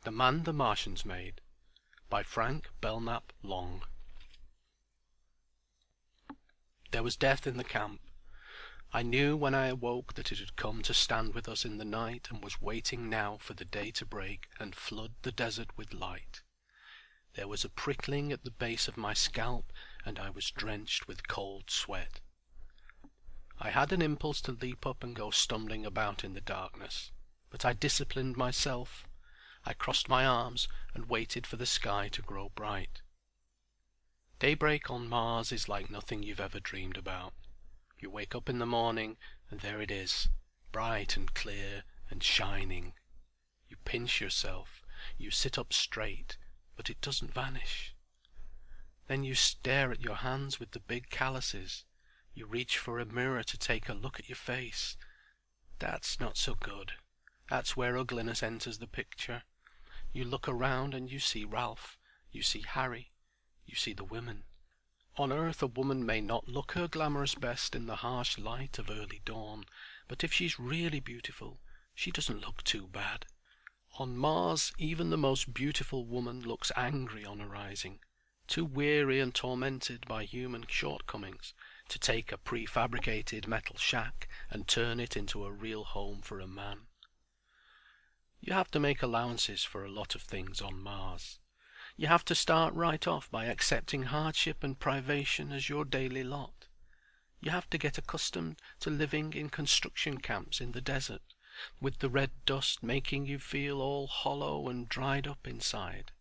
The Man the Martians Made, by Frank Belknap Long. There was death in the camp. I knew when I awoke that it had come to stand with us in the night and was waiting now for the day to break and flood the desert with light. There was a prickling at the base of my scalp, and I was drenched with cold sweat. I had an impulse to leap up and go stumbling about in the darkness, but I disciplined myself. I crossed my arms and waited for the sky to grow bright. Daybreak on Mars is like nothing you've ever dreamed about. You wake up in the morning, and there it is, bright and clear and shining. You pinch yourself, you sit up straight, but it doesn't vanish. Then you stare at your hands with the big calluses. You reach for a mirror to take a look at your face. That's not so good. That's where ugliness enters the picture. You look around and you see Ralph, you see Harry, you see the women. On Earth a woman may not look her glamorous best in the harsh light of early dawn, but if she's really beautiful, she doesn't look too bad. On Mars even the most beautiful woman looks angry on arising, too weary and tormented by human shortcomings to take a prefabricated metal shack and turn it into a real home for a man. You have to make allowances for a lot of things on Mars. You have to start right off by accepting hardship and privation as your daily lot. You have to get accustomed to living in construction camps in the desert, with the red dust making you feel all hollow and dried up inside,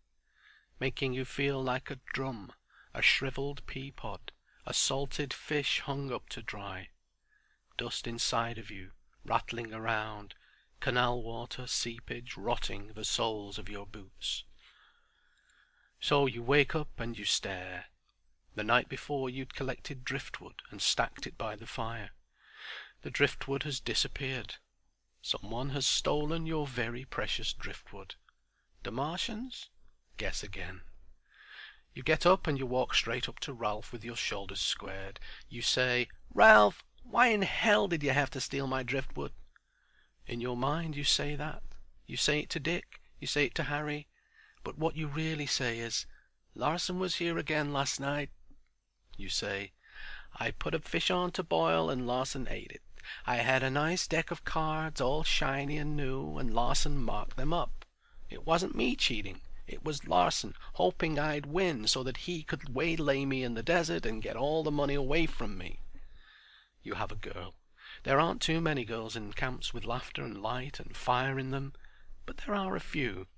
making you feel like a drum, a shriveled pea pod, a salted fish hung up to dry. Dust inside of you, rattling around, canal water seepage rotting the soles of your boots. So you wake up and you stare. The night before you'd collected driftwood and stacked it by the fire. The driftwood has disappeared. Someone has stolen your very precious driftwood. The Martians? Guess again. You get up and you walk straight up to Ralph with your shoulders squared. You say, "Ralph, why in hell did you have to steal my driftwood?" In your mind you say that. You say it to Dick. You say it to Harry. But what you really say is, "Larsen was here again last night." You say, "I put a fish on to boil and Larsen ate it. I had a nice deck of cards all shiny and new and Larsen marked them up. It wasn't me cheating. It was Larsen hoping I'd win so that he could waylay me in the desert and get all the money away from me." You have a girl. There aren't too many girls in camps with laughter and light and fire in them, but there are a few.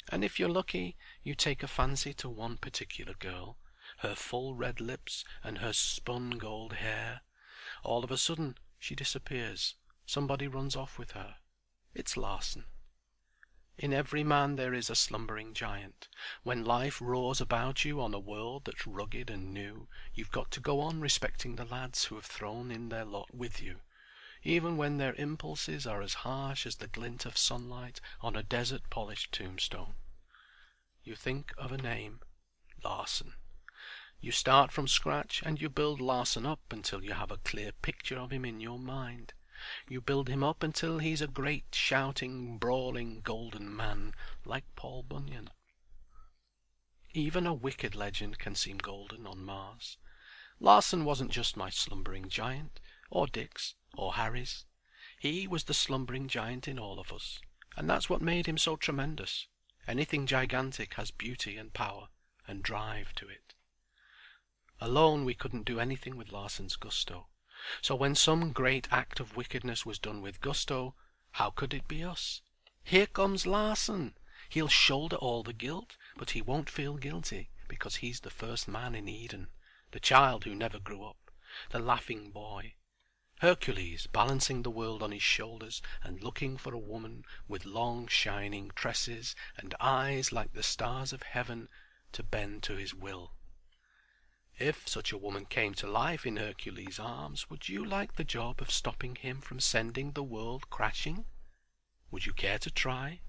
And if you're lucky, you take a fancy to one particular girl, her full red lips and her spun gold hair. All of a sudden she disappears. Somebody runs off with her. It's Larsen. In every man there is a slumbering giant. When life roars about you on a world that's rugged and new, you've got to go on respecting the lads who have thrown in their lot with you, even when their impulses are as harsh as the glint of sunlight on a desert-polished tombstone. You think of a name, Larsen. You start from scratch and you build Larsen up until you have a clear picture of him in your mind. You build him up until he's a great, shouting, brawling, golden man, like Paul Bunyan. Even a wicked legend can seem golden on Mars. Larsen wasn't just my slumbering giant, or Dick's, or Harry's. He was the slumbering giant in all of us, and that's what made him so tremendous. Anything gigantic has beauty and power and drive to it. Alone we couldn't do anything with Larsen's gusto. So when some great act of wickedness was done with gusto, how could it be us? Here comes Larsen. He'll shoulder all the guilt, but he won't feel guilty because he's the first man in Eden, the child who never grew up, the laughing boy. Hercules balancing the world on his shoulders and looking for a woman with long shining tresses and eyes like the stars of heaven to bend to his will. If such a woman came to life in Hercules' arms, would you like the job of stopping him from sending the world crashing? Would you care to try?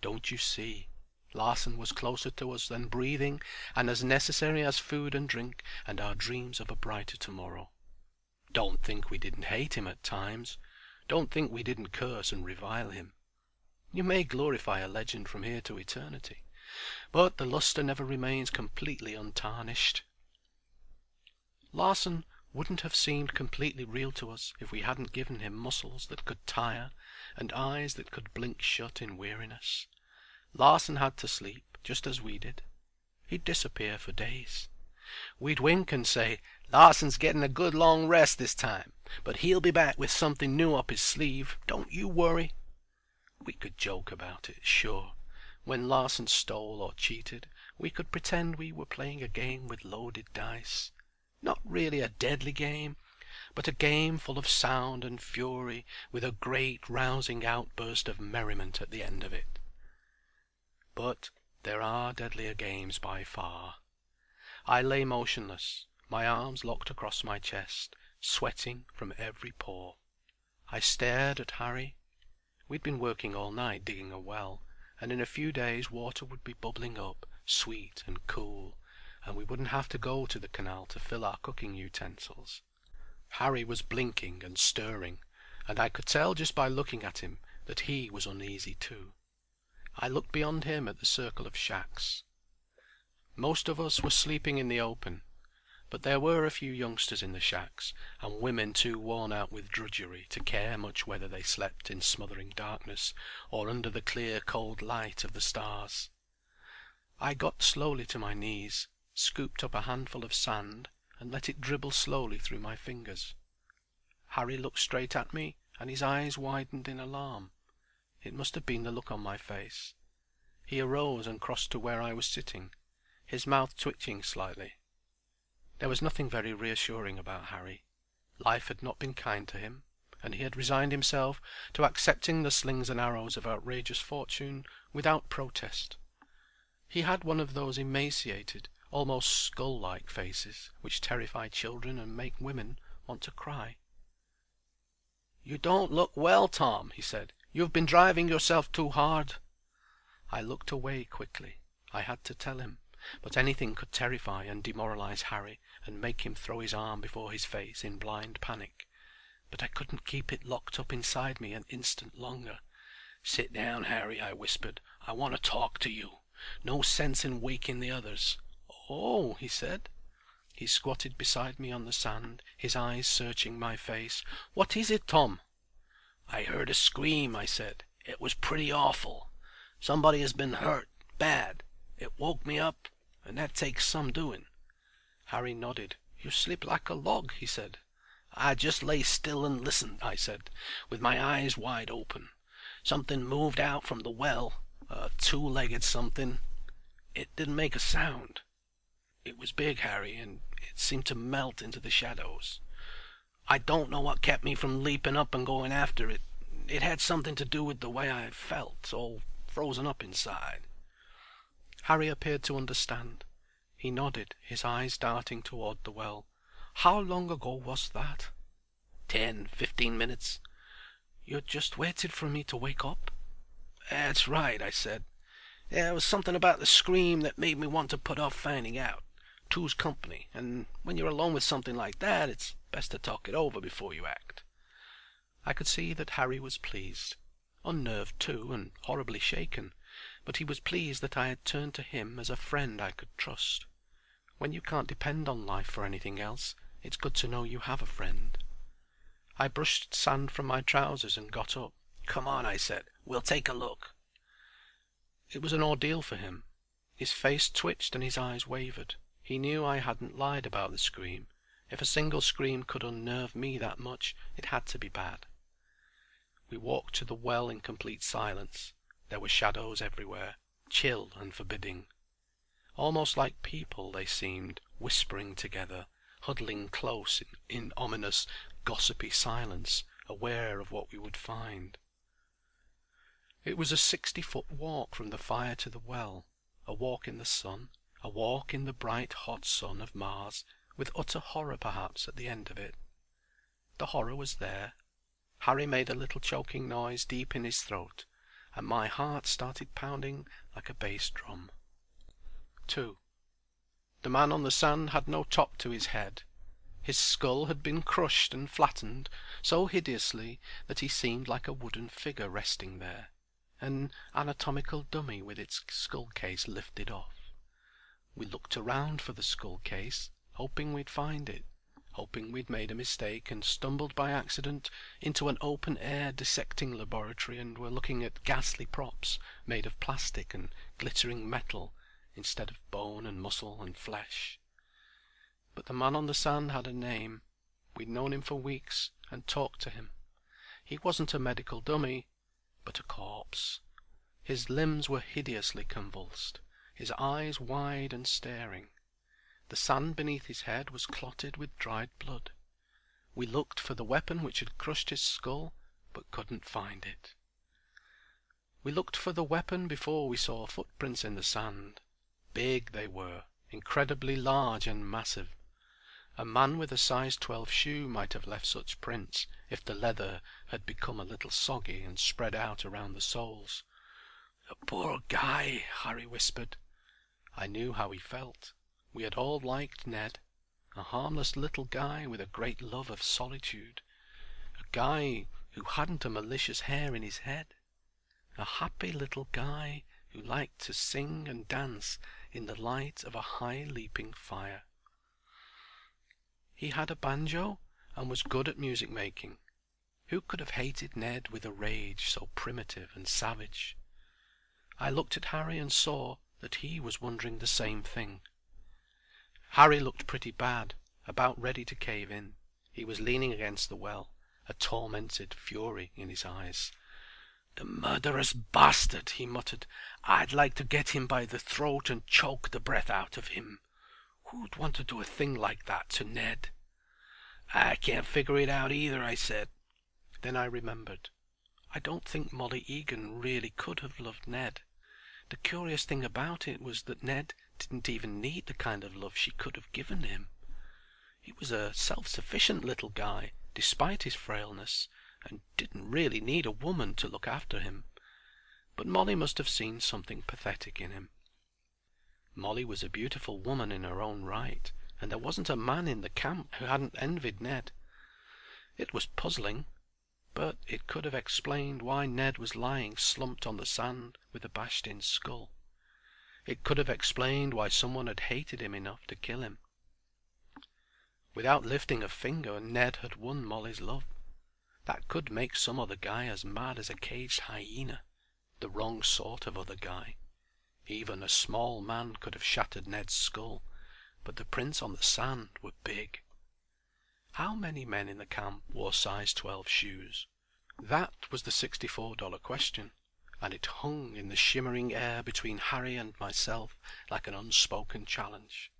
Don't you see? Larsen was closer to us than breathing, and as necessary as food and drink and our dreams of a brighter tomorrow. Don't think we didn't hate him at times. Don't think we didn't curse and revile him. You may glorify a legend from here to eternity, but the lustre never remains completely untarnished. Larsen wouldn't have seemed completely real to us if we hadn't given him muscles that could tire and eyes that could blink shut in weariness. Larsen had to sleep, just as we did. He'd disappear for days. We'd wink and say, "Larsen's getting a good long rest this time, but he'll be back with something new up his sleeve. Don't you worry." We could joke about it, sure. When Larsen stole or cheated, we could pretend we were playing a game with loaded dice. Not really a deadly game, but a game full of sound and fury, with a great rousing outburst of merriment at the end of it. But there are deadlier games by far. I lay motionless, my arms locked across my chest, sweating from every pore. I stared at Harry. We'd been working all night digging a well, and in a few days water would be bubbling up, sweet and cool, and we wouldn't have to go to the canal to fill our cooking utensils. Harry was blinking and stirring, and I could tell just by looking at him that he was uneasy too. I looked beyond him at the circle of shacks. Most of us were sleeping in the open, but there were a few youngsters in the shacks, and women too worn out with drudgery to care much whether they slept in smothering darkness or under the clear cold light of the stars. I got slowly to my knees, scooped up a handful of sand, and let it dribble slowly through my fingers. Harry looked straight at me, and his eyes widened in alarm. It must have been the look on my face. He arose and crossed to where I was sitting, his mouth twitching slightly. There was nothing very reassuring about Harry. Life had not been kind to him, and he had resigned himself to accepting the slings and arrows of outrageous fortune without protest. He had one of those emaciated, almost skull-like faces which terrify children and make women want to cry. "You don't look well, Tom," he said. "You've been driving yourself too hard." I looked away quickly. I had to tell him, but anything could terrify and demoralize Harry and make him throw his arm before his face in blind panic. But I couldn't keep it locked up inside me an instant longer. "Sit down, Harry," I whispered. "I want to talk to you. No sense in waking the others." "Oh," he said. He squatted beside me on the sand, his eyes searching my face. "What is it, Tom?" "I heard a scream," I said. "It was pretty awful. Somebody has been hurt, bad. It woke me up, and that takes some doing." Harry nodded. "You sleep like a log," he said. "I just lay still and listened," I said, with my eyes wide open. "Something moved out from the well, a two-legged something. It didn't make a sound. It was big, Harry, and it seemed to melt into the shadows. I don't know what kept me from leaping up and going after it. It had something to do with the way I felt, all frozen up inside." Harry appeared to understand. He nodded, his eyes darting toward the well. "How long ago was that?" 10-15 minutes. "You just waited for me to wake up?" "That's right," I said. "There was something about the scream that made me want to put off finding out. Two's company, and when you're alone with something like that, it's best to talk it over before you act." I could see that Harry was pleased. Unnerved too, and horribly shaken, but he was pleased that I had turned to him as a friend I could trust. When you can't depend on life for anything else, it's good to know you have a friend. I brushed sand from my trousers and got up. "Come on," I said. "We'll take a look." It was an ordeal for him. His face twitched and his eyes wavered. He knew I hadn't lied about the scream. If a single scream could unnerve me that much, it had to be bad. We walked to the well in complete silence. There were shadows everywhere, chill and forbidding. Almost like people they seemed, whispering together, huddling close in ominous, gossipy silence, aware of what we would find. It was a 60-foot walk from the fire to the well, a walk in the sun, a walk in the bright hot sun of Mars, with utter horror perhaps at the end of it. The horror was there. Harry made a little choking noise deep in his throat, and my heart started pounding like a bass drum. 2. The man on the sand had no top to his head. His skull had been crushed and flattened so hideously that he seemed like a wooden figure resting there, an anatomical dummy with its skull case lifted off. We looked around for the skull case, hoping we'd find it, hoping we'd made a mistake and stumbled by accident into an open-air dissecting laboratory and were looking at ghastly props made of plastic and glittering metal instead of bone and muscle and flesh. But the man on the sand had a name. We'd known him for weeks and talked to him. He wasn't a medical dummy, but a corpse. His limbs were hideously convulsed, his eyes wide and staring. The sand beneath his head was clotted with dried blood. We looked for the weapon which had crushed his skull, but couldn't find it. We looked for the weapon before we saw footprints in the sand. Big they were, incredibly large and massive. A man with a size 12 shoe might have left such prints if the leather had become a little soggy and spread out around the soles. "The poor guy," Harry whispered. I knew how he felt. We had all liked Ned. A harmless little guy with a great love of solitude. A guy who hadn't a malicious hair in his head. A happy little guy who liked to sing and dance in the light of a high-leaping fire. He had a banjo and was good at music making. Who could have hated Ned with a rage so primitive and savage? I looked at Harry and saw that he was wondering the same thing. Harry looked pretty bad, about ready to cave in. He was leaning against the well, a tormented fury in his eyes. "The murderous bastard!" he muttered. "I'd like to get him by the throat and choke the breath out of him. Who'd want to do a thing like that to Ned?" "I can't figure it out either," I said. Then I remembered. I don't think Molly Egan really could have loved Ned. The curious thing about it was that Ned didn't even need the kind of love she could have given him. He was a self-sufficient little guy, despite his frailness, and didn't really need a woman to look after him. But Molly must have seen something pathetic in him. Molly was a beautiful woman in her own right, and there wasn't a man in the camp who hadn't envied Ned. It was puzzling, but it could have explained why Ned was lying slumped on the sand with a bashed-in skull. It could have explained why someone had hated him enough to kill him. Without lifting a finger, Ned had won Molly's love. That could make some other guy as mad as a caged hyena, the wrong sort of other guy. Even a small man could have shattered Ned's skull, but the prints on the sand were big. How many men in the camp wore size 12 shoes? That was the $64 question, and it hung in the shimmering air between Harry and myself like an unspoken challenge.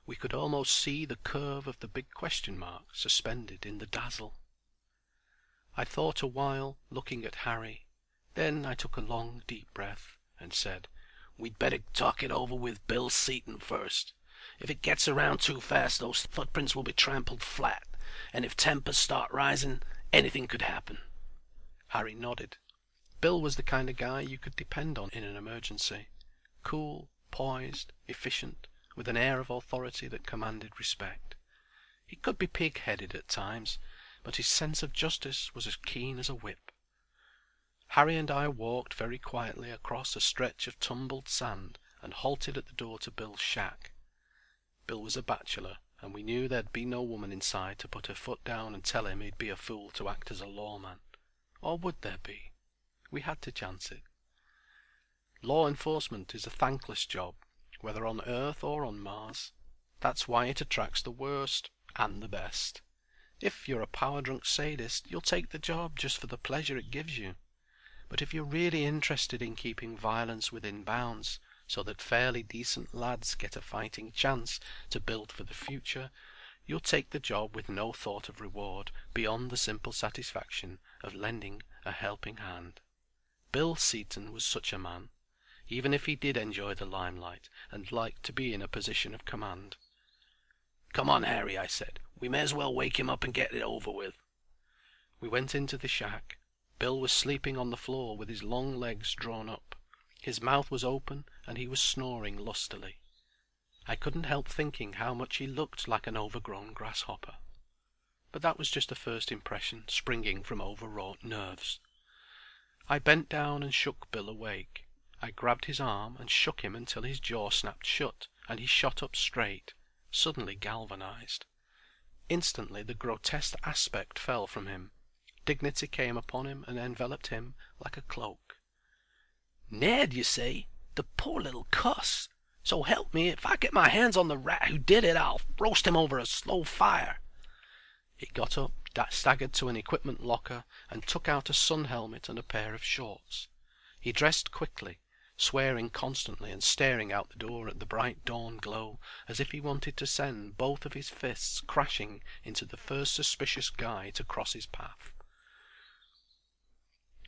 We could almost see the curve of the big question mark suspended in the dazzle. I thought a while, looking at Harry. Then I took a long, deep breath and said, "We'd better talk it over with Bill Seaton first. If it gets around too fast, those footprints will be trampled flat, and if tempers start rising, anything could happen." Harry nodded. Bill was the kind of guy you could depend on in an emergency. Cool, poised, efficient, with an air of authority that commanded respect. He could be pig-headed at times, but his sense of justice was as keen as a whip. Harry and I walked very quietly across a stretch of tumbled sand and halted at the door to Bill's shack. Bill was a bachelor, and we knew there'd be no woman inside to put her foot down and tell him he'd be a fool to act as a lawman. Or would there be? We had to chance it. Law enforcement is a thankless job, whether on Earth or on Mars. That's why it attracts the worst and the best. If you're a power-drunk sadist, you'll take the job just for the pleasure it gives you. But if you're really interested in keeping violence within bounds, so that fairly decent lads get a fighting chance to build for the future, you'll take the job with no thought of reward beyond the simple satisfaction of lending a helping hand. Bill Seaton was such a man, even if he did enjoy the limelight and liked to be in a position of command. "Come on, Harry," I said. "We may as well wake him up and get it over with." We went into the shack. Bill was sleeping on the floor with his long legs drawn up. His mouth was open and he was snoring lustily. I couldn't help thinking how much he looked like an overgrown grasshopper. But that was just a first impression springing from overwrought nerves. I bent down and shook Bill awake. I grabbed his arm and shook him until his jaw snapped shut and he shot up straight, suddenly galvanized. Instantly the grotesque aspect fell from him. Dignity came upon him and enveloped him like a cloak. "Ned, you say? The poor little cuss! So help me, if I get my hands on the rat who did it, I'll roast him over a slow fire." He got up, staggered to an equipment locker, and took out a sun helmet and a pair of shorts. He dressed quickly, swearing constantly and staring out the door at the bright dawn glow as if he wanted to send both of his fists crashing into the first suspicious guy to cross his path.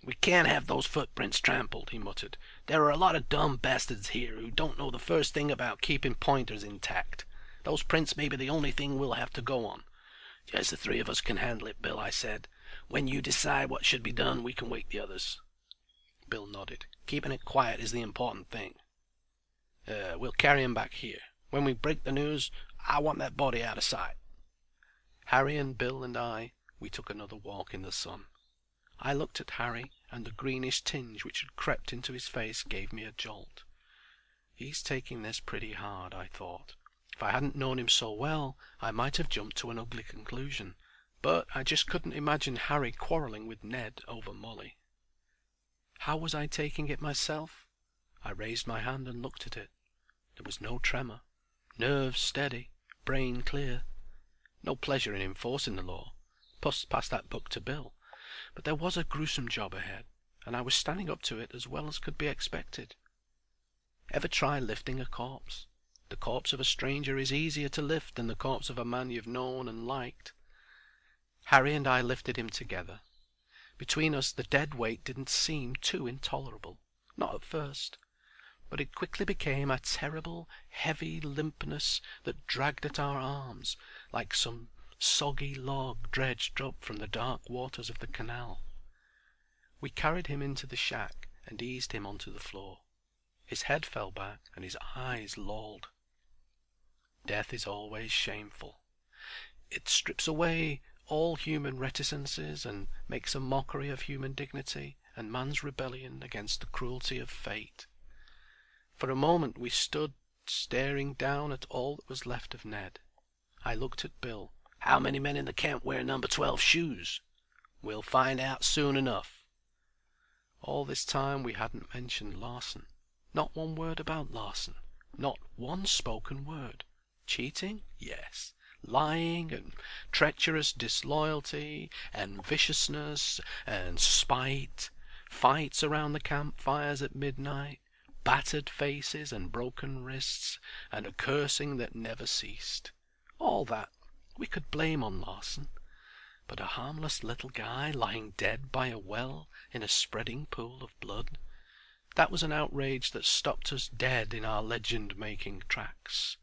"We can't have those footprints trampled," he muttered. "There are a lot of dumb bastards here who don't know the first thing about keeping pointers intact. Those prints may be the only thing we'll have to go on." "Just the three of us can handle it, Bill," I said. "When you decide what should be done, we can wake the others." Bill nodded. "Keeping it quiet is the important thing. We'll carry him back here. When we break the news, I want that body out of sight." Harry and Bill and we took another walk in the sun. I looked at Harry, and the greenish tinge which had crept into his face gave me a jolt. He's taking this pretty hard, I thought. If I hadn't known him so well, I might have jumped to an ugly conclusion, but I just couldn't imagine Harry quarrelling with Ned over Molly. How was I taking it myself? I raised my hand and looked at it. There was no tremor. Nerves steady, brain clear. No pleasure in enforcing the law. Pass that book to Bill. But there was a gruesome job ahead, and I was standing up to it as well as could be expected. Ever try lifting a corpse? The corpse of a stranger is easier to lift than the corpse of a man you've known and liked. Harry and I lifted him together. Between us the dead weight didn't seem too intolerable. Not at first. But it quickly became a terrible, heavy limpness that dragged at our arms, like some soggy log dredged up from the dark waters of the canal. We carried him into the shack and eased him onto the floor. His head fell back and his eyes lolled. Death is always shameful. It strips away all human reticences and makes a mockery of human dignity and man's rebellion against the cruelty of fate. For a moment we stood staring down at all that was left of Ned. I looked at Bill. "How many men in the camp wear number 12 shoes?" "We'll find out soon enough." All this time we hadn't mentioned Larsen. Not one word about Larsen. Not one spoken word. Cheating? Yes. Lying and treacherous disloyalty and viciousness and spite. Fights around the campfires at midnight. Battered faces and broken wrists and a cursing that never ceased. All that we could blame on Larsen. But a harmless little guy lying dead by a well in a spreading pool of blood. That was an outrage that stopped us dead in our legend-making tracks.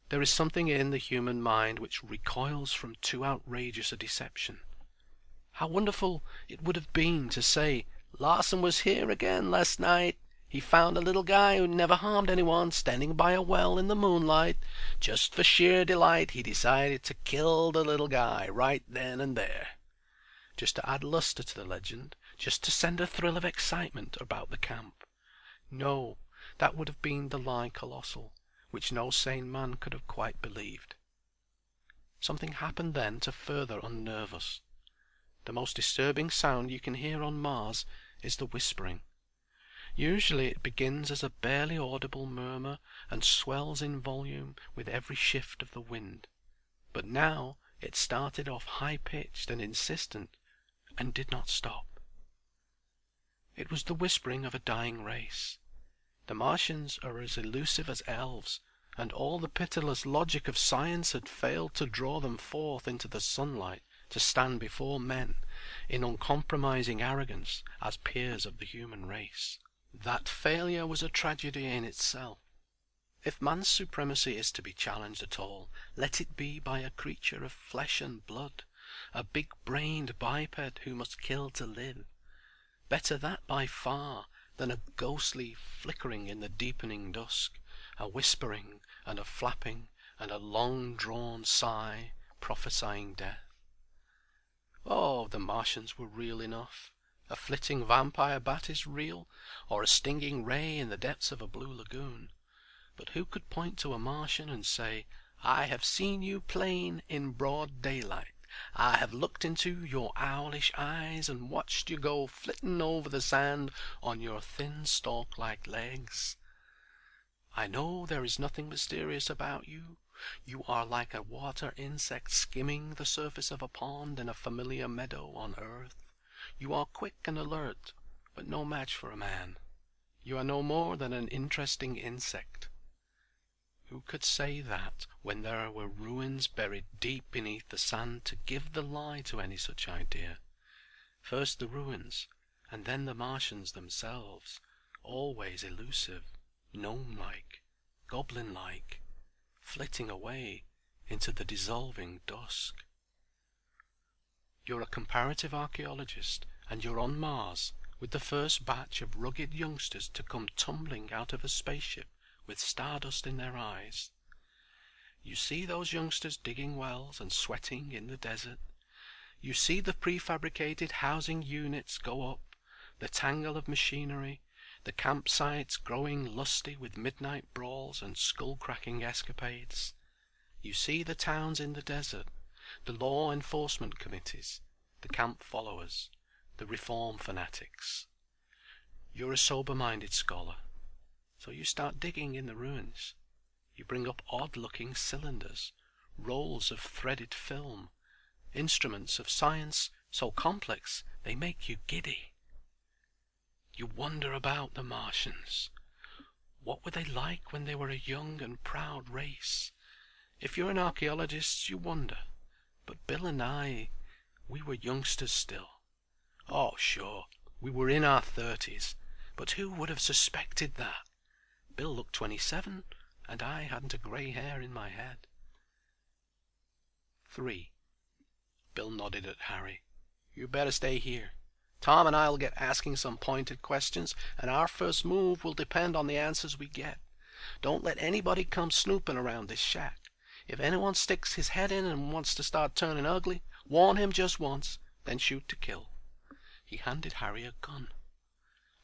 There is something in the human mind which recoils from too outrageous a deception. How wonderful it would have been to say, "Larsen was here again last night. He found a little guy who never harmed anyone standing by a well in the moonlight. Just for sheer delight he decided to kill the little guy right then and there." Just to add luster to the legend, just to send a thrill of excitement about the camp. No, that would have been the lie colossal, which no sane man could have quite believed. Something happened then to further unnerve us. The most disturbing sound you can hear on Mars is the whispering. Usually it begins as a barely audible murmur and swells in volume with every shift of the wind. But now it started off high-pitched and insistent, and did not stop. It was the whispering of a dying race. The Martians are as elusive as elves, and all the pitiless logic of science had failed to draw them forth into the sunlight to stand before men in uncompromising arrogance as peers of the human race. That failure was a tragedy in itself. If man's supremacy is to be challenged at all, let it be by a creature of flesh and blood, a big-brained biped who must kill to live. Better that by far than a ghostly flickering in the deepening dusk, a whispering and a flapping and a long-drawn sigh prophesying death. Oh, the Martians were real enough. A flitting vampire bat is real, or a stinging ray in the depths of a blue lagoon. But who could point to a Martian and say, "I have seen you plain in broad daylight. I have looked into your owlish eyes and watched you go flitting over the sand on your thin stalk-like legs. I know there is nothing mysterious about you. You are like a water insect skimming the surface of a pond in a familiar meadow on earth. You are quick and alert, but no match for a man. You are no more than an interesting insect." Who could say that when there were ruins buried deep beneath the sand to give the lie to any such idea? First the ruins, and then the Martians themselves, always elusive, gnome-like, goblin-like, flitting away into the dissolving dusk. You're a comparative archaeologist, and you're on Mars with the first batch of rugged youngsters to come tumbling out of a spaceship with stardust in their eyes. You see those youngsters digging wells and sweating in the desert. You see the prefabricated housing units go up, the tangle of machinery, the campsites growing lusty with midnight brawls and skull-cracking escapades. You see the towns in the desert, the law enforcement committees, the camp followers, the reform fanatics. You're a sober-minded scholar. So you start digging in the ruins. You bring up odd-looking cylinders, rolls of threaded film, instruments of science so complex they make you giddy. You wonder about the Martians. What were they like when they were a young and proud race? If you're an archaeologist, you wonder. But Bill and I, we were youngsters still. Oh, sure, we were in our 30s, but who would have suspected that? Bill looked 27, and I hadn't a grey hair in my head. 3. Bill nodded at Harry. "You better stay here. Tom and I'll get asking some pointed questions, and our first move will depend on the answers we get. Don't let anybody come snooping around this shack. If anyone sticks his head in and wants to start turning ugly, warn him just once, then shoot to kill." He handed Harry a gun.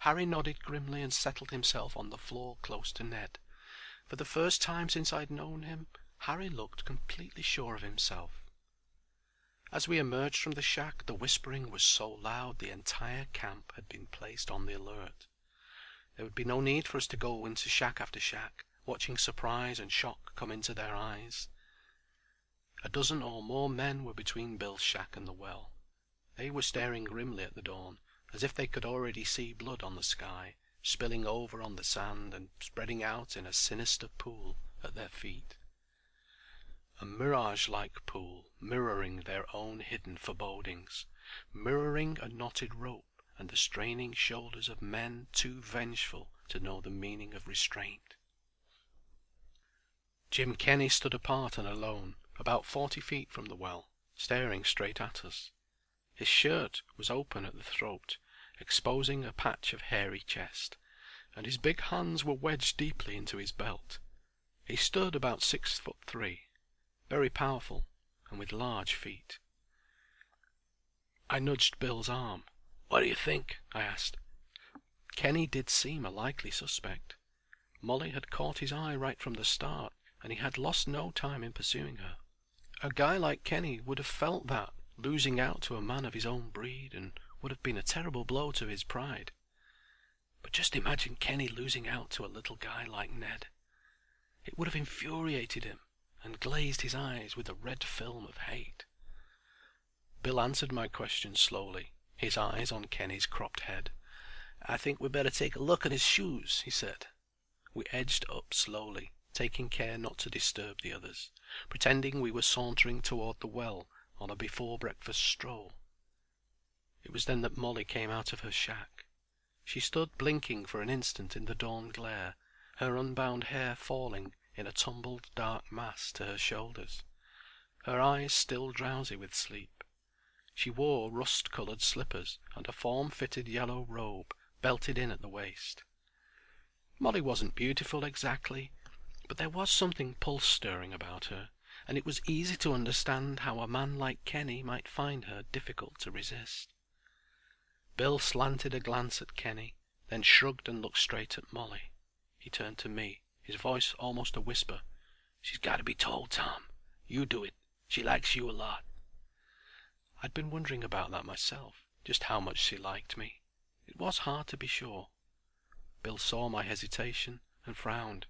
Harry nodded grimly and settled himself on the floor close to Ned. For the first time since I'd known him, Harry looked completely sure of himself. As we emerged from the shack, the whispering was so loud the entire camp had been placed on the alert. There would be no need for us to go into shack after shack, watching surprise and shock come into their eyes. A dozen or more men were between Bill's shack and the well. They were staring grimly at the dawn, as if they could already see blood on the sky, spilling over on the sand and spreading out in a sinister pool at their feet. A mirage-like pool mirroring their own hidden forebodings, mirroring a knotted rope and the straining shoulders of men too vengeful to know the meaning of restraint. Jim Kenny stood apart and alone, about 40 feet from the well, staring straight at us. His shirt was open at the throat, exposing a patch of hairy chest, and his big hands were wedged deeply into his belt. He stood about 6'3", very powerful, and with large feet. I nudged Bill's arm. "What do you think?" I asked. Kenny did seem a likely suspect. Molly had caught his eye right from the start, and he had lost no time in pursuing her. A guy like Kenny would have felt that losing out to a man of his own breed, and would have been a terrible blow to his pride. But just imagine Kenny losing out to a little guy like Ned. It would have infuriated him and glazed his eyes with a red film of hate. Bill answered my question slowly, his eyes on Kenny's cropped head. "I think we'd better take a look at his shoes," he said. We edged up slowly, taking care not to disturb the others, pretending we were sauntering toward the well on a before-breakfast stroll. It was then that Molly came out of her shack. She stood blinking for an instant in the dawn glare, her unbound hair falling in a tumbled dark mass to her shoulders, her eyes still drowsy with sleep. She wore rust-coloured slippers and a form-fitted yellow robe belted in at the waist. Molly wasn't beautiful exactly, But there was something pulse-stirring about her, and it was easy to understand how a man like Kenny might find her difficult to resist. Bill slanted a glance at Kenny, then shrugged and looked straight at Molly. He turned to me, his voice almost a whisper. "She's got to be told, Tom. You do it. She likes you a lot." I'd been wondering about that myself, just how much she liked me. It was hard to be sure. Bill saw my hesitation and frowned.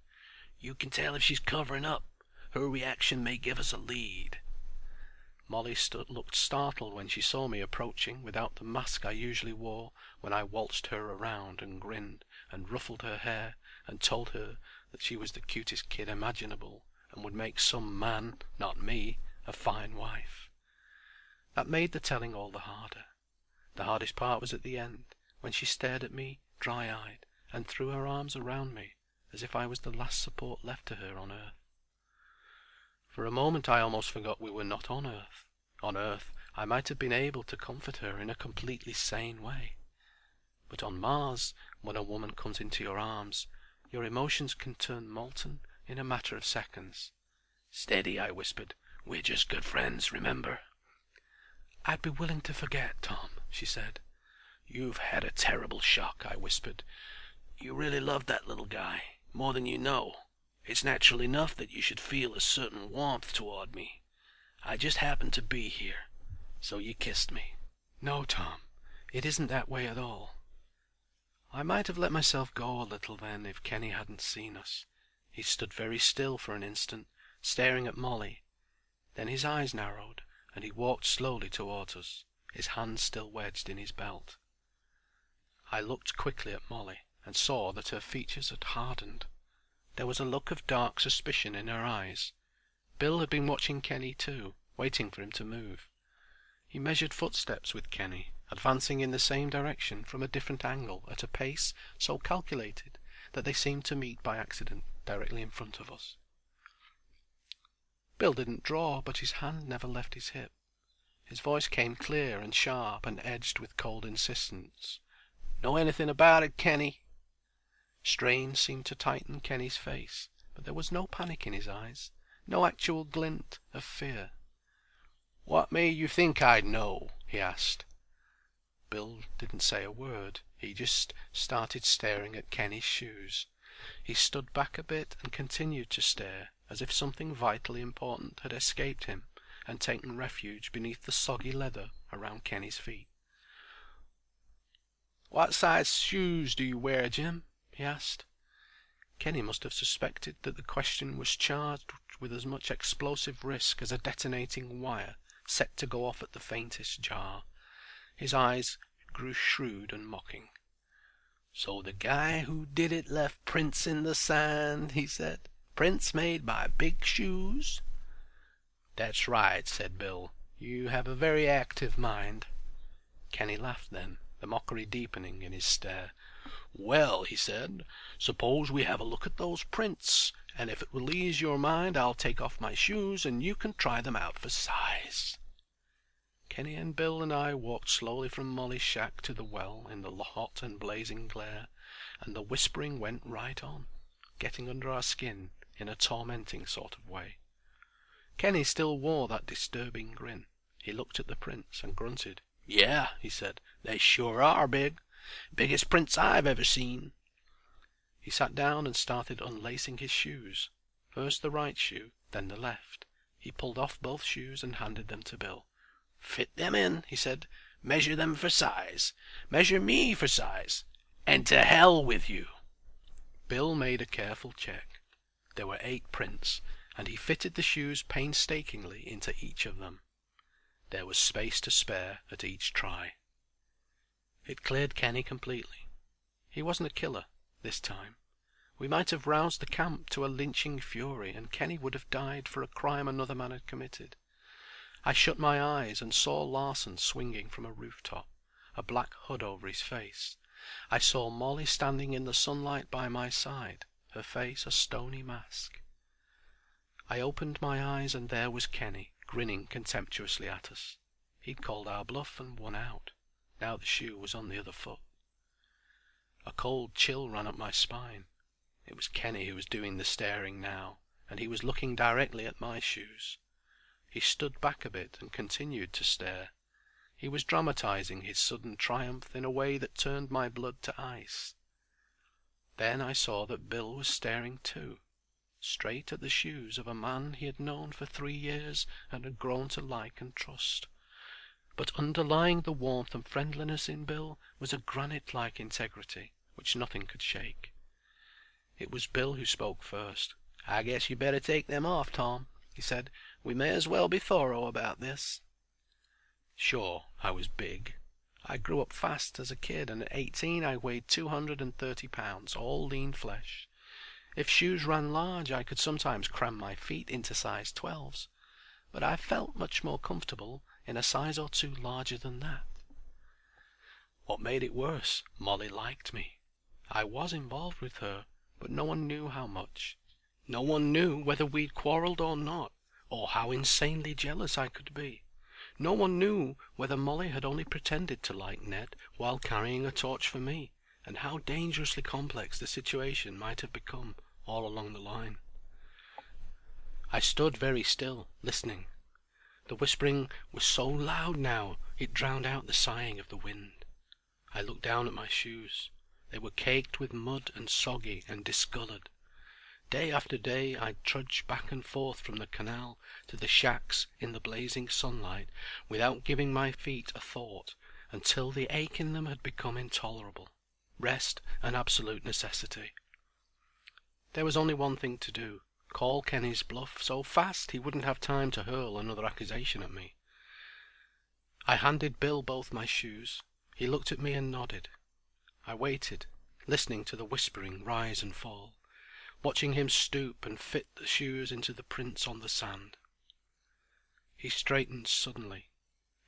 "You can tell if she's covering up. Her reaction may give us a lead." Molly looked startled when she saw me approaching without the mask I usually wore when I waltzed her around and grinned and ruffled her hair and told her that she was the cutest kid imaginable and would make some man, not me, a fine wife. That made the telling all the harder. The hardest part was at the end, when she stared at me, dry-eyed, and threw her arms around me, as if I was the last support left to her on earth. For a moment I almost forgot we were not on Earth. On Earth I might have been able to comfort her in a completely sane way. But on Mars, when a woman comes into your arms, your emotions can turn molten in a matter of seconds. "Steady," I whispered. "We're just good friends, remember?" "I'd be willing to forget, Tom," she said. "You've had a terrible shock," I whispered. "You really love that little guy, more than you know. It's natural enough that you should feel a certain warmth toward me. I just happened to be here, so you kissed me." "No, Tom, it isn't that way at all." I might have let myself go a little then if Kenny hadn't seen us. He stood very still for an instant, staring at Molly. Then his eyes narrowed, and he walked slowly towards us, his hands still wedged in his belt. I looked quickly at Molly, and saw that her features had hardened. There was a look of dark suspicion in her eyes. Bill had been watching Kenny too, waiting for him to move. He measured footsteps with Kenny, advancing in the same direction from a different angle at a pace so calculated that they seemed to meet by accident directly in front of us. Bill didn't draw, but his hand never left his hip. His voice came clear and sharp and edged with cold insistence. "Know anything about it, Kenny?" Strain seemed to tighten Kenny's face, but there was no panic in his eyes, no actual glint of fear. "What made you think I'd know?" he asked. Bill didn't say a word. He just started staring at Kenny's shoes. He stood back a bit and continued to stare, as if something vitally important had escaped him and taken refuge beneath the soggy leather around Kenny's feet. "What size shoes do you wear, Jim?" he asked. Kenny must have suspected that the question was charged with as much explosive risk as a detonating wire set to go off at the faintest jar. His eyes grew shrewd and mocking. "So the guy who did it left prints in the sand," he said. "Prints made by big shoes?" "That's right," said Bill. "You have a very active mind." Kenny laughed then, the mockery deepening in his stare. "Well," he said, "suppose we have a look at those prints, and if it will ease your mind I'll take off my shoes and you can try them out for size." Kenny and Bill and I walked slowly from Molly's shack to the well in the hot and blazing glare, and the whispering went right on, getting under our skin in a tormenting sort of way. Kenny still wore that disturbing grin. He looked at the prints and grunted. "Yeah," he said, "they sure are big. Biggest prints I've ever seen." He sat down and started unlacing his shoes. First the right shoe, then the left. He pulled off both shoes and handed them to Bill. "Fit them in," he said. "Measure them for size. Measure me for size. And to hell with you." Bill made a careful check. There were 8 prints, and he fitted the shoes painstakingly into each of them. There was space to spare at each try. It cleared Kenny completely. He wasn't a killer, this time. We might have roused the camp to a lynching fury, and Kenny would have died for a crime another man had committed. I shut my eyes and saw Larson swinging from a rooftop, a black hood over his face. I saw Molly standing in the sunlight by my side, her face a stony mask. I opened my eyes and there was Kenny, grinning contemptuously at us. He'd called our bluff and won out. Now the shoe was on the other foot. A cold chill ran up my spine. It was Kenny who was doing the staring now, and he was looking directly at my shoes. He stood back a bit and continued to stare. He was dramatizing his sudden triumph in a way that turned my blood to ice. Then I saw that Bill was staring too, straight at the shoes of a man he had known for 3 years and had grown to like and trust. But underlying the warmth and friendliness in Bill was a granite-like integrity which nothing could shake. It was Bill who spoke first. "I guess you better take them off, Tom," he said. "We may as well be thorough about this." Sure, I was big. I grew up fast as a kid, and at 18 I weighed 230 pounds, all lean flesh. If shoes ran large, I could sometimes cram my feet into size 12s, but I felt much more comfortable in a size or two larger than that. What made it worse, Molly liked me. I was involved with her, but no one knew how much. No one knew whether we'd quarreled or not, or how insanely jealous I could be. No one knew whether Molly had only pretended to like Ned while carrying a torch for me, and how dangerously complex the situation might have become all along the line. I stood very still, listening. The whispering was so loud now it drowned out the sighing of the wind. I looked down at my shoes. They were caked with mud and soggy and discolored. Day after day I trudged back and forth from the canal to the shacks in the blazing sunlight without giving my feet a thought, until the ache in them had become intolerable, rest an absolute necessity. There was only one thing to do: call Kenny's bluff so fast he wouldn't have time to hurl another accusation at me. I handed Bill both my shoes. He looked at me and nodded. I waited, listening to the whispering rise and fall, watching him stoop and fit the shoes into the prints on the sand. He straightened suddenly.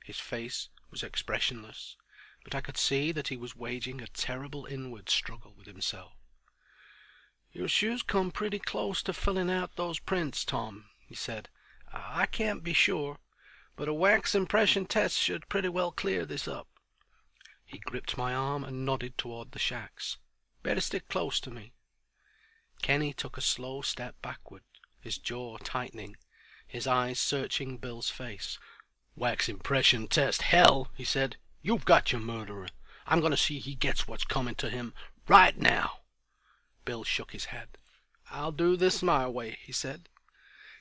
His face was expressionless, but I could see that he was waging a terrible inward struggle with himself. "Your shoes come pretty close to filling out those prints, Tom," he said. "I can't be sure, but a wax impression test should pretty well clear this up." He gripped my arm and nodded toward the shacks. "Better stick close to me." Kenny took a slow step backward, his jaw tightening, his eyes searching Bill's face. "Wax impression test, hell!" he said. "You've got your murderer. I'm going to see he gets what's coming to him right now." Bill shook his head. "I'll do this my way," he said.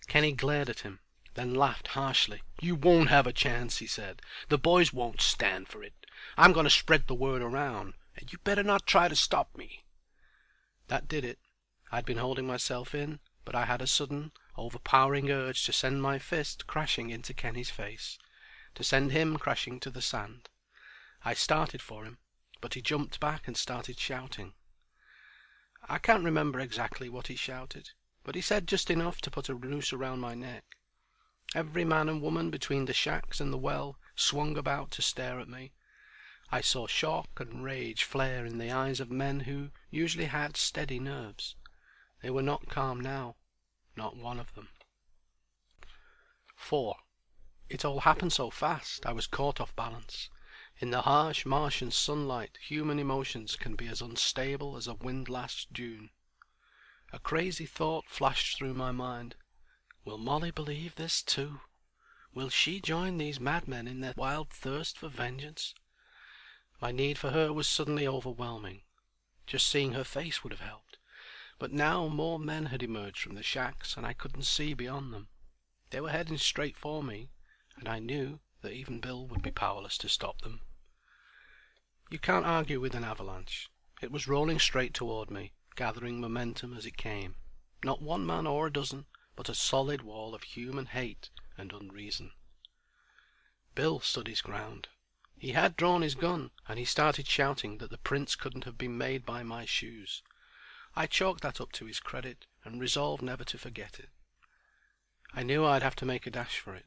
Kenny glared at him, then laughed harshly. "You won't have a chance," he said. "The boys won't stand for it. I'm going to spread the word around, and you better not try to stop me." That did it. I'd been holding myself in, but I had a sudden, overpowering urge to send my fist crashing into Kenny's face, to send him crashing to the sand. I started for him, but he jumped back and started shouting. I can't remember exactly what he shouted, but he said just enough to put a noose around my neck. Every man and woman between the shacks and the well swung about to stare at me. I saw shock and rage flare in the eyes of men who usually had steady nerves. They were not calm now, not one of them. 4. It all happened so fast I was caught off balance. In the harsh Martian sunlight human emotions can be as unstable as a wind-lashed dune. A crazy thought flashed through my mind. Will Molly believe this too? Will she join these madmen in their wild thirst for vengeance? My need for her was suddenly overwhelming. Just seeing her face would have helped. But now more men had emerged from the shacks, and I couldn't see beyond them. They were heading straight for me, and I knew that even Bill would be powerless to stop them. You can't argue with an avalanche. It was rolling straight toward me, gathering momentum as it came. Not one man or a dozen, but a solid wall of human hate and unreason. Bill stood his ground. He had drawn his gun, and he started shouting that the prints couldn't have been made by my shoes. I chalked that up to his credit, and resolved never to forget it. I knew I'd have to make a dash for it.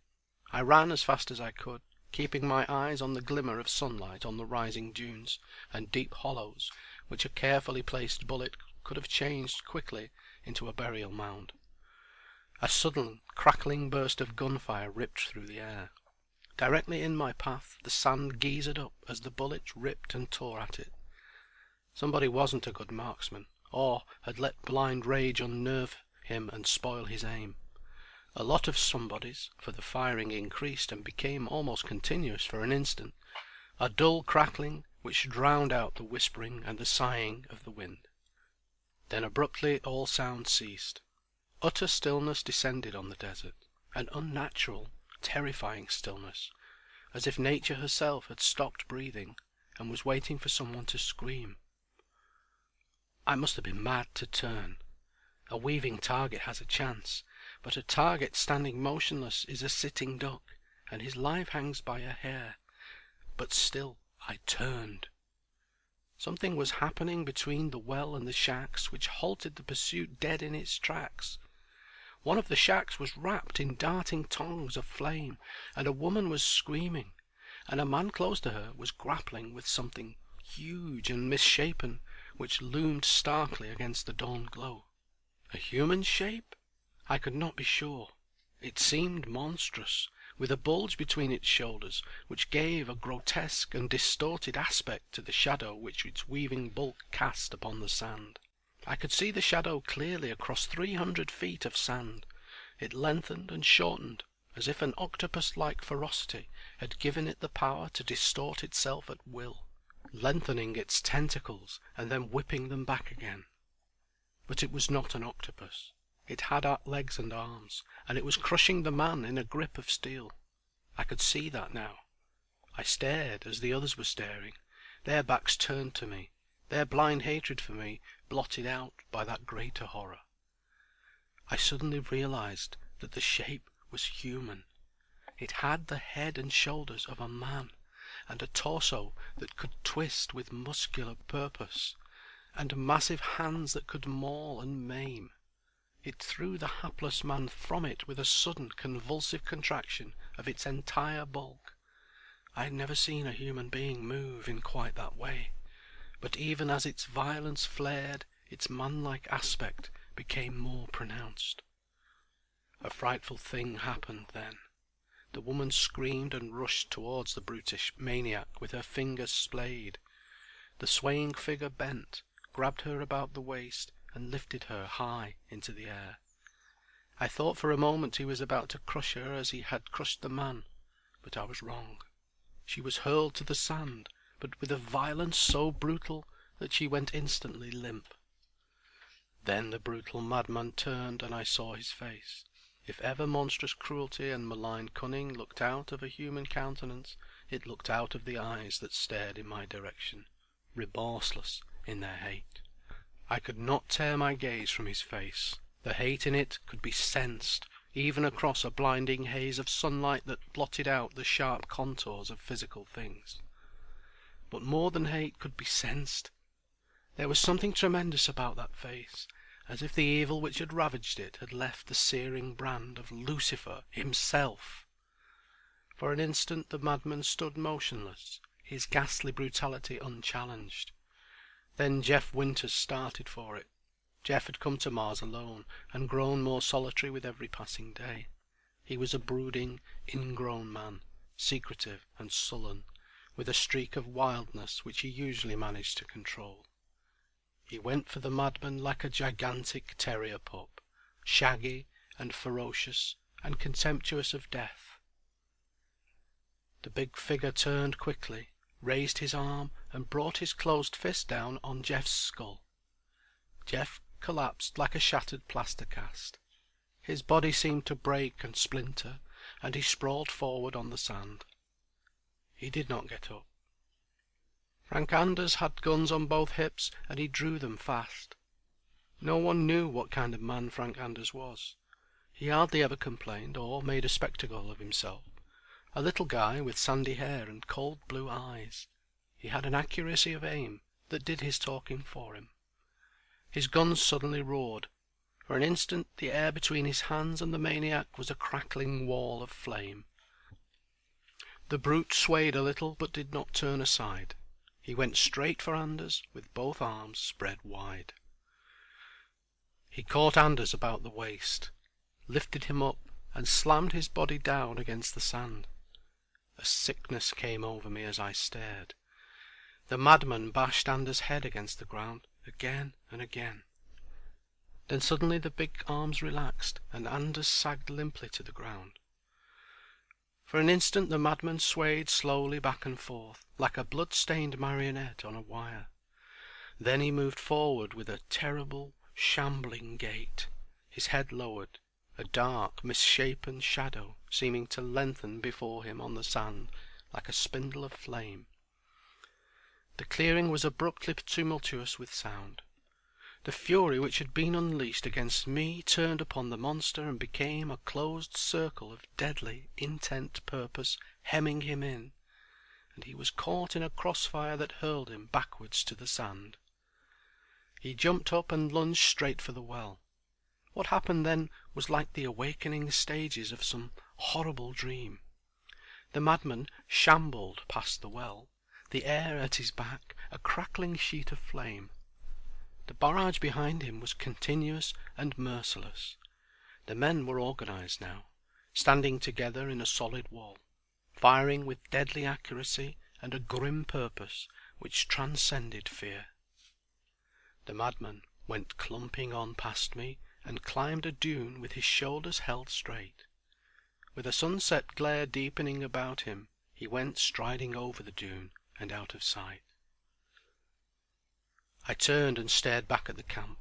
I ran as fast as I could, keeping my eyes on the glimmer of sunlight on the rising dunes and deep hollows which a carefully placed bullet could have changed quickly into a burial mound. A sudden, crackling burst of gunfire ripped through the air. Directly in my path the sand geysered up as the bullet ripped and tore at it. Somebody wasn't a good marksman, or had let blind rage unnerve him and spoil his aim. A lot of somebodies, for the firing increased and became almost continuous for an instant, a dull crackling which drowned out the whispering and the sighing of the wind. Then abruptly all sound ceased. Utter stillness descended on the desert, an unnatural, terrifying stillness, as if nature herself had stopped breathing and was waiting for someone to scream. I must have been mad to turn. A weaving target has a chance, but a target standing motionless is a sitting duck, and his life hangs by a hair. But still I turned. Something was happening between the well and the shacks which halted the pursuit dead in its tracks. One of the shacks was wrapped in darting tongues of flame, and a woman was screaming, and a man close to her was grappling with something huge and misshapen which loomed starkly against the dawn glow. A human shape? I could not be sure. It seemed monstrous, with a bulge between its shoulders which gave a grotesque and distorted aspect to the shadow which its weaving bulk cast upon the sand. I could see the shadow clearly across 300 feet of sand. It lengthened and shortened, as if an octopus-like ferocity had given it the power to distort itself at will, lengthening its tentacles and then whipping them back again. But it was not an octopus. It had legs and arms, and it was crushing the man in a grip of steel. I could see that now. I stared as the others were staring, their backs turned to me, their blind hatred for me blotted out by that greater horror. I suddenly realized that the shape was human. It had the head and shoulders of a man, and a torso that could twist with muscular purpose, and massive hands that could maul and maim. It threw the hapless man from it with a sudden convulsive contraction of its entire bulk. I had never seen a human being move in quite that way, but even as its violence flared, its man-like aspect became more pronounced. A frightful thing happened then. The woman screamed and rushed towards the brutish maniac with her fingers splayed. The swaying figure bent, grabbed her about the waist, and lifted her high into the air. I thought for a moment he was about to crush her as he had crushed the man, but I was wrong. She was hurled to the sand, but with a violence so brutal that she went instantly limp. Then the brutal madman turned, and I saw his face. If ever monstrous cruelty and malign cunning looked out of a human countenance, it looked out of the eyes that stared in my direction, remorseless in their hate. I could not tear my gaze from his face. The hate in it could be sensed, even across a blinding haze of sunlight that blotted out the sharp contours of physical things. But more than hate could be sensed. There was something tremendous about that face, as if the evil which had ravaged it had left the searing brand of Lucifer himself. For an instant the madman stood motionless, his ghastly brutality unchallenged. Then Jeff Winters started for it. Jeff had come to Mars alone, and grown more solitary with every passing day. He was a brooding, ingrown man, secretive and sullen, with a streak of wildness which he usually managed to control. He went for the madman like a gigantic terrier pup, shaggy and ferocious and contemptuous of death. The big figure turned quickly, raised his arm, and brought his closed fist down on Jeff's skull. Jeff collapsed like a shattered plaster cast. His body seemed to break and splinter, and he sprawled forward on the sand. He did not get up. Frank Anders had guns on both hips, and he drew them fast. No one knew what kind of man Frank Anders was. He hardly ever complained or made a spectacle of himself. A little guy with sandy hair and cold blue eyes. He had an accuracy of aim that did his talking for him. His guns suddenly roared. For an instant the air between his hands and the maniac was a crackling wall of flame. The brute swayed a little but did not turn aside. He went straight for Anders with both arms spread wide. He caught Anders about the waist, lifted him up, and slammed his body down against the sand. A sickness came over me as I stared. The madman bashed Anders' head against the ground, again and again. Then suddenly the big arms relaxed, and Anders sagged limply to the ground. For an instant the madman swayed slowly back and forth, like a blood-stained marionette on a wire. Then he moved forward with a terrible, shambling gait, his head lowered, a dark, misshapen shadow seeming to lengthen before him on the sand like a spindle of flame. The clearing was abruptly tumultuous with sound. The fury which had been unleashed against me turned upon the monster and became a closed circle of deadly, intent purpose hemming him in, and he was caught in a crossfire that hurled him backwards to the sand. He jumped up and lunged straight for the well. What happened then was like the awakening stages of some horrible dream. The madman shambled past the well, the air at his back a crackling sheet of flame. The barrage behind him was continuous and merciless. The men were organized now, standing together in a solid wall, firing with deadly accuracy and a grim purpose which transcended fear. The madman went clumping on past me and climbed a dune with his shoulders held straight. With a sunset glare deepening about him, he went striding over the dune and out of sight. I turned and stared back at the camp.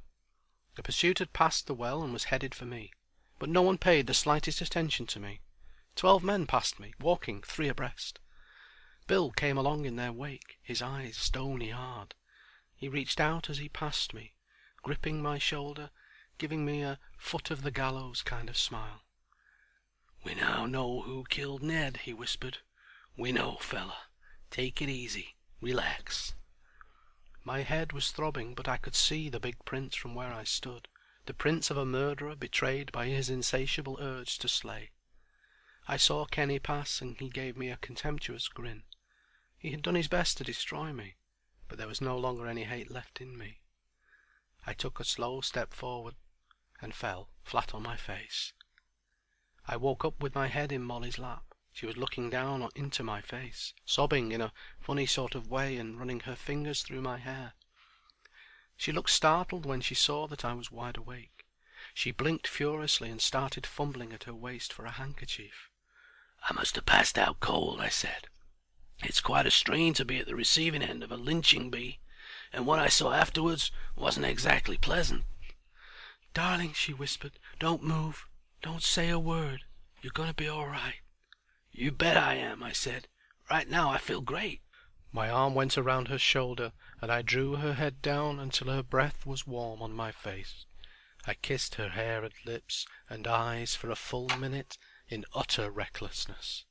The pursuit had passed the well and was headed for me, but no one paid the slightest attention to me. 12 men passed me, walking 3 abreast. Bill came along in their wake, his eyes stony hard. He reached out as he passed me, gripping my shoulder, giving me a foot of the gallows kind of smile. "We now know who killed Ned," he whispered. "We know, fella. Take it easy. Relax." My head was throbbing, but I could see the big prints from where I stood, the prints of a murderer betrayed by his insatiable urge to slay. I saw Kenny pass, and he gave me a contemptuous grin. He had done his best to destroy me, but there was no longer any hate left in me. I took a slow step forward and fell flat on my face. I woke up with my head in Molly's lap. She was looking down into my face, sobbing in a funny sort of way and running her fingers through my hair. She looked startled when she saw that I was wide awake. She blinked furiously and started fumbling at her waist for a handkerchief. "I must have passed out cold," I said. "It's quite a strain to be at the receiving end of a lynching bee, and what I saw afterwards wasn't exactly pleasant." "Darling," she whispered, "don't move. Don't say a word. You're going to be all right." "You bet I am," I said. "Right now I feel great." My arm went around her shoulder, and I drew her head down until her breath was warm on my face. I kissed her hair and lips and eyes for a full minute in utter recklessness.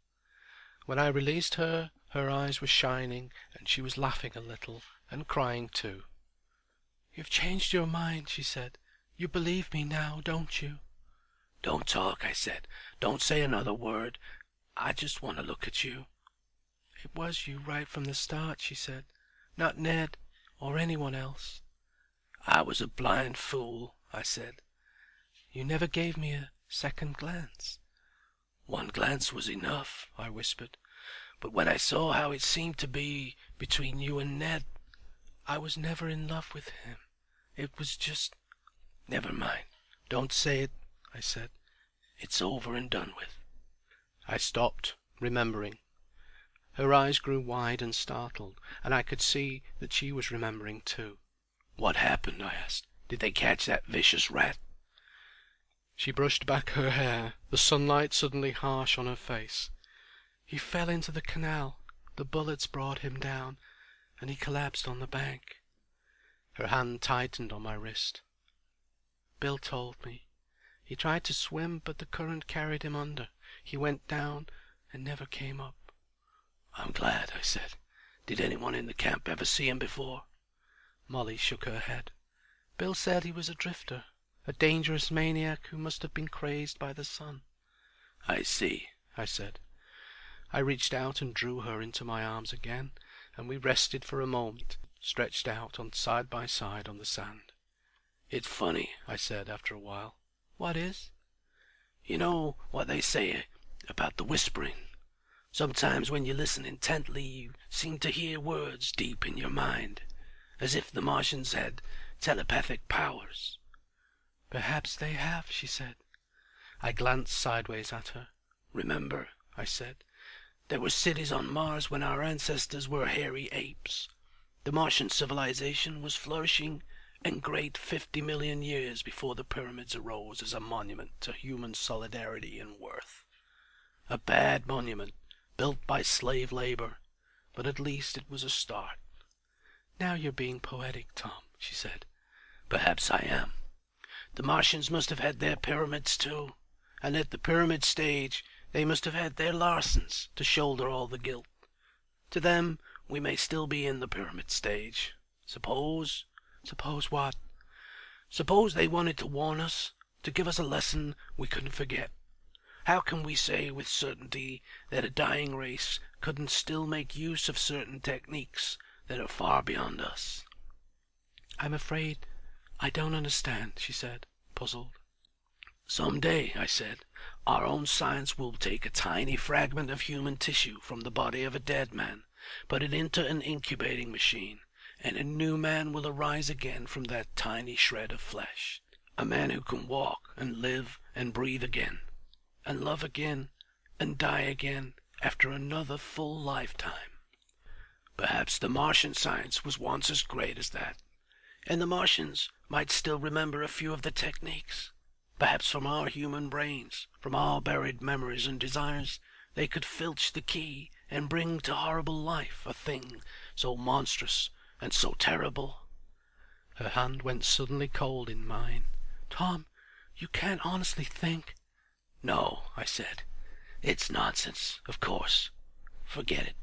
When I released her, her eyes were shining, and she was laughing a little, and crying too. "You've changed your mind," she said. "You believe me now, don't you?" "Don't talk," I said. "Don't say another word. I just want to look at you." "It was you right from the start," she said. "Not Ned, or anyone else." "I was a blind fool," I said. "You never gave me a second glance." "One glance was enough," I whispered. "But when I saw how it seemed to be between you and Ned—" "I was never in love with him. It was just—" "Never mind. Don't say it," I said. "It's over and done with." I stopped, remembering. Her eyes grew wide and startled, and I could see that she was remembering too. "What happened?" I asked. "Did they catch that vicious rat?" She brushed back her hair, the sunlight suddenly harsh on her face. "He fell into the canal. The bullets brought him down, and he collapsed on the bank." Her hand tightened on my wrist. "Bill told me. He tried to swim, but the current carried him under. He went down and never came up." "I'm glad," I said. "Did anyone in the camp ever see him before?" Molly shook her head. "Bill said he was a drifter, a dangerous maniac who must have been crazed by the sun." "I see," I said. I reached out and drew her into my arms again, and we rested for a moment, stretched out on side by side on the sand. "It's funny," I said after a while. "What is?" "You know what they say about the whispering. Sometimes when you listen intently you seem to hear words deep in your mind. as if the Martians had telepathic powers." "Perhaps they have," she said. I glanced sideways at her. "Remember," I said, "there were cities on Mars when our ancestors were hairy apes. The Martian civilization was flourishing and great 50 million years before the pyramids arose as a monument to human solidarity and worth. A bad monument, built by slave labor, but at least it was a start." "Now you're being poetic, Tom," she said. "Perhaps I am. The Martians must have had their pyramids too, and at the pyramid stage they must have had their Larsens to shoulder all the guilt. To them we may still be in the pyramid stage. Suppose—" "Suppose what?" "Suppose they wanted to warn us, to give us a lesson we couldn't forget. How can we say with certainty that a dying race couldn't still make use of certain techniques that are far beyond us?" "I'm afraid I don't understand," she said, puzzled. "Some day," I said, "our own science will take a tiny fragment of human tissue from the body of a dead man, put it into an incubating machine, and a new man will arise again from that tiny shred of flesh. A man who can walk and live and breathe again, and love again, and die again after another full lifetime. Perhaps the Martian science was once as great as that, and the Martians might still remember a few of the techniques. Perhaps from our human brains, from our buried memories and desires, they could filch the key and bring to horrible life a thing so monstrous and so terrible." Her hand went suddenly cold in mine. "Tom, you can't honestly think—" "No," I said. "It's nonsense, of course. Forget it."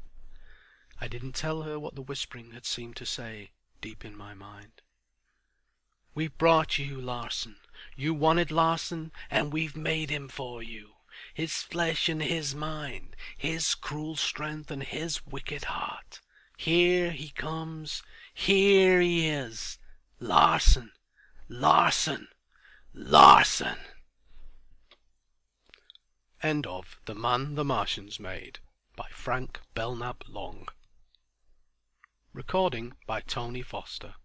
I didn't tell her what the whispering had seemed to say deep in my mind. "We've brought you Larsen. You wanted Larsen, and we've made him for you. His flesh and his mind, his cruel strength and his wicked heart. Here he comes. Here he is. Larsen, Larsen, Larsen." End of The Man the Martians Made, by Frank Belknap Long. Recording by Tony Foster.